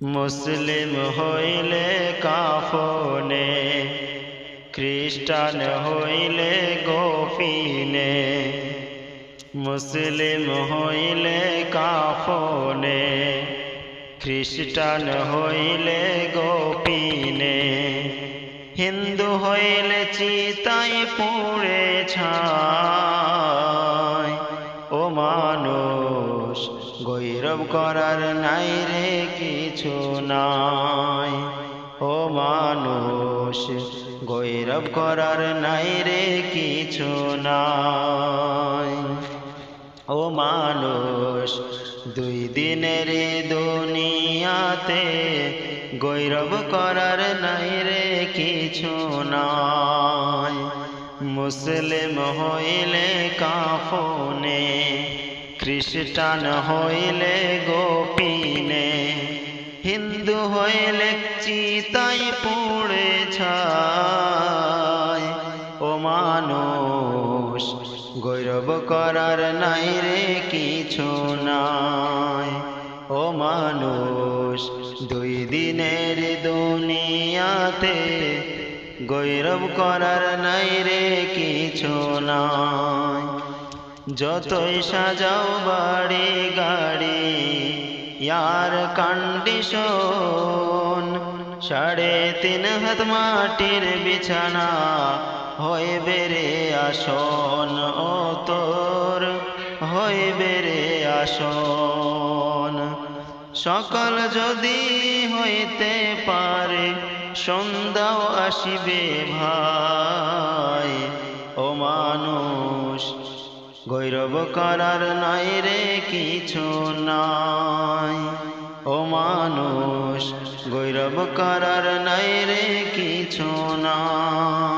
মুসলিম হইলে কাফনে, খ্রিস্টান হইলে গোপিনে। মুসলিম হইলে কাফনে, খ্রিস্টান হইলে গোপিনে। হিন্দু হইলে চিতায় পুড়ে ছাই। ও মানুষ গৌরব করার নাই রে কিছু নাই। ও মানুষ গৌরব করার নাই রে কিছু নাই। ও মানুষ দুই দিনের দুনিয়াতে গৌরব করার নাই রে কিছু নাই। মুসলিম হইলে কাফনে, খ্রিস্টান হইলে গোপিনে। হিন্দু হইলে চিতায় পুড়ে ছাই। ও মানুষ গৌরব করার নাই রে কিছু নাই। ও মানুষ দুই দিনের দুনিয়াতে গৌরব করার নাই রে কিছু নাই। যতই সাজাও বাড়ি গাড়ি ইয়ার কন্ডিশন, 3.5 হাত মাটির বিছানা হইবে রে আসন। ও তোর হইবে রে আসন। সকাল যদি হইতে পারে সন্ধ্যাও আসিবে ভাই। ও মানুষ গৌরব করার নাই রে কিছু নাই। ও মানুষ গৌরব করার নাই রে কিছু নাই।